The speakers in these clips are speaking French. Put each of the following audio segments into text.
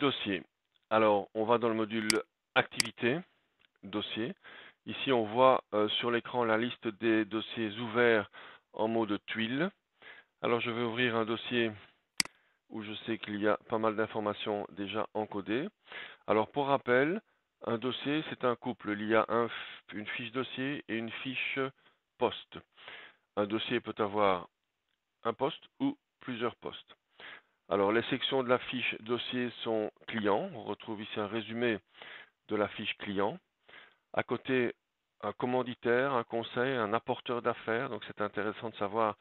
dossier. Alors, on va dans le module Activité, dossier. Ici, on voit sur l'écran la liste des dossiers ouverts en mode tuile. Alors, je vais ouvrir un dossier où je sais qu'il y a pas mal d'informations déjà encodées. Alors, pour rappel, un dossier, c'est un couple. Il y a une fiche dossier et une fiche poste. Un dossier peut avoir un poste ou plusieurs postes. Alors, les sections de la fiche dossier sont client. On retrouve ici un résumé de la fiche client. À côté, un commanditaire, un conseil, un apporteur d'affaires. Donc, c'est intéressant de savoir,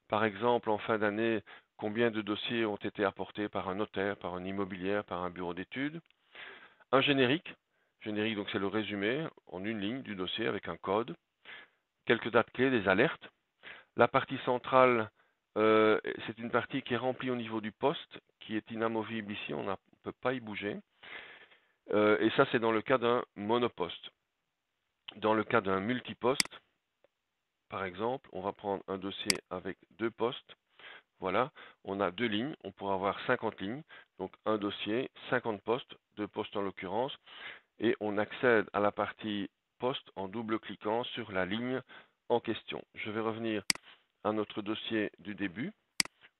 par exemple, en fin d'année, combien de dossiers ont été apportés par un notaire, par un immobilier, par un bureau d'études. Un générique. Générique, donc, c'est le résumé en une ligne du dossier avec un code. Quelques dates clés, des alertes. La partie centrale, c'est une partie qui est remplie au niveau du poste, qui est inamovible ici, on ne peut pas y bouger. Et ça, c'est dans le cas d'un monoposte. Dans le cas d'un multiposte, par exemple, on va prendre un dossier avec deux postes. Voilà, on a deux lignes, on pourra avoir 50 lignes. Donc un dossier, 50 postes, deux postes en l'occurrence. Et on accède à la partie poste en double-cliquant sur la ligne en question. Je vais revenir à notre dossier du début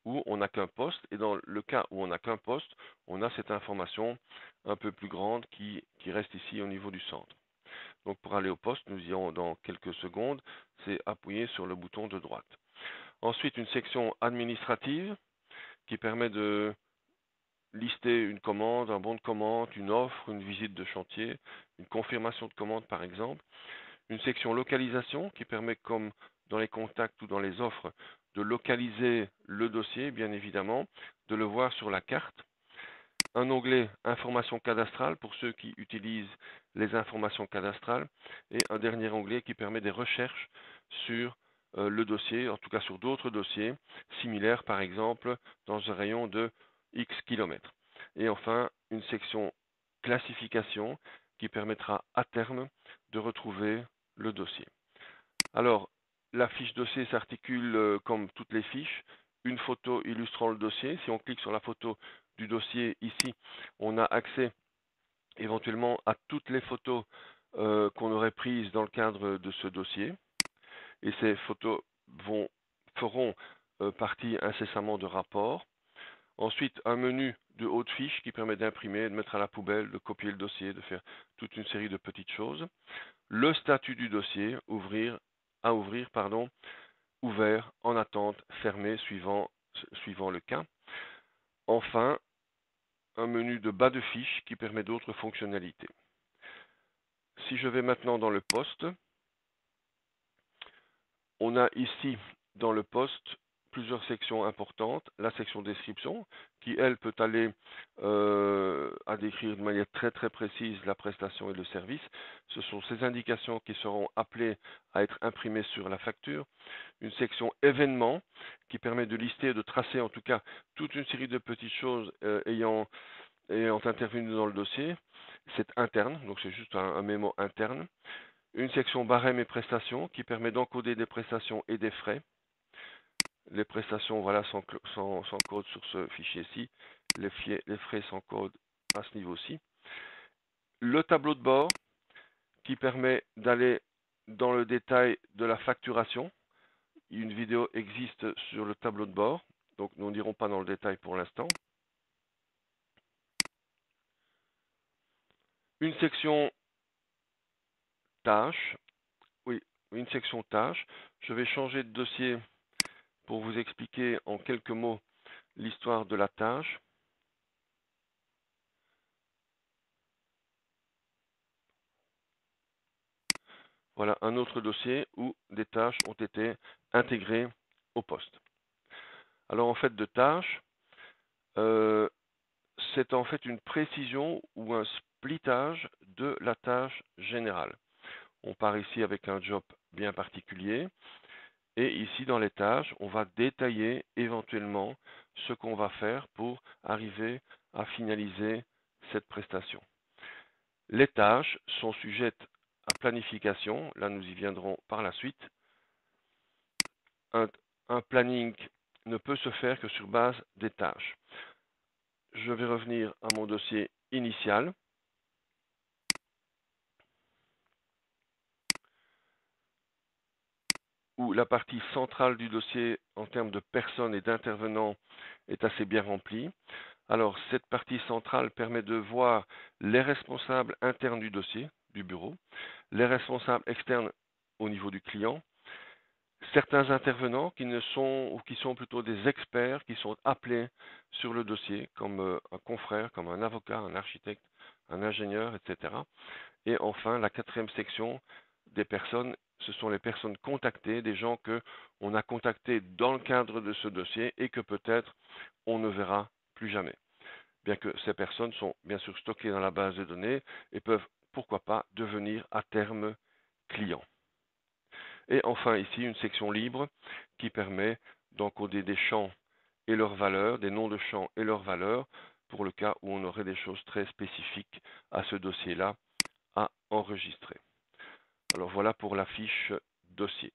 où on n'a qu'un poste, et dans le cas où on n'a qu'un poste, on a cette information un peu plus grande qui reste ici au niveau du centre. Donc pour aller au poste, nous irons dans quelques secondes, c'est appuyer sur le bouton de droite. Ensuite, une section administrative qui permet de lister une commande, un bon de commande, une offre, une visite de chantier, une confirmation de commande par exemple. Une section localisation qui permet, comme dans les contacts ou dans les offres, de localiser le dossier, bien évidemment, de le voir sur la carte. Un onglet information cadastrale pour ceux qui utilisent les informations cadastrales et un dernier onglet qui permet des recherches sur le dossier, en tout cas sur d'autres dossiers similaires, par exemple, dans un rayon de X kilomètres. Et enfin, une section classification qui permettra à terme de retrouver le dossier. Alors, la fiche dossier s'articule comme toutes les fiches. Une photo illustrant le dossier. Si on clique sur la photo du dossier ici, on a accès éventuellement à toutes les photos qu'on aurait prises dans le cadre de ce dossier. Et ces photos feront partie incessamment de rapports. Ensuite, un menu de haut de fiche qui permet d'imprimer, de mettre à la poubelle, de copier le dossier, de faire toute une série de petites choses. Le statut du dossier, ouvert, en attente, fermé, suivant le cas. Enfin, un menu de bas de fiche qui permet d'autres fonctionnalités. Si je vais maintenant dans le poste, on a ici dans le poste plusieurs sections importantes. La section description qui, elle, peut aller à décrire de manière très très précise la prestation et le service. Ce sont ces indications qui seront appelées à être imprimées sur la facture. Une section événements qui permet de lister et de tracer en tout cas toute une série de petites choses ayant intervenu dans le dossier. C'est interne, donc c'est juste un mémo interne. Une section barème et prestations qui permet d'encoder des prestations et des frais. Les prestations, voilà, s'encodent sur ce fichier-ci. Les frais s'encodent à ce niveau-ci. Le tableau de bord qui permet d'aller dans le détail de la facturation. Une vidéo existe sur le tableau de bord, donc nous n'irons pas dans le détail pour l'instant. Une section tâches. Oui, une section tâches. Je vais changer de dossier pour vous expliquer en quelques mots l'histoire de la tâche. Voilà un autre dossier où des tâches ont été intégrées au poste. Alors en fait de tâches, c'est en fait une précision ou un splittage de la tâche générale. On part ici avec un job bien particulier et ici dans les tâches, on va détailler éventuellement ce qu'on va faire pour arriver à finaliser cette prestation. Les tâches sont sujettes à planification, là nous y viendrons par la suite. Un planning ne peut se faire que sur base des tâches. je vais revenir à mon dossier initial. Où la partie centrale du dossier en termes de personnes et d'intervenants est assez bien remplie. Alors, cette partie centrale permet de voir les responsables internes du dossier, du bureau, les responsables externes au niveau du client, certains intervenants qui ne sont ou qui sont plutôt des experts qui sont appelés sur le dossier, comme un confrère, comme un avocat, un architecte, un ingénieur, etc. Et enfin, la quatrième section des personnes, ce sont les personnes contactées, des gens que on a contactés dans le cadre de ce dossier et que peut-être on ne verra plus jamais. Bien que ces personnes sont bien sûr stockées dans la base de données et peuvent, pourquoi pas, devenir à terme clients. Et enfin ici, une section libre qui permet d'encoder des champs et leurs valeurs, des noms de champs et leurs valeurs, pour le cas où on aurait des choses très spécifiques à ce dossier-là à enregistrer. Alors voilà pour la fiche dossier.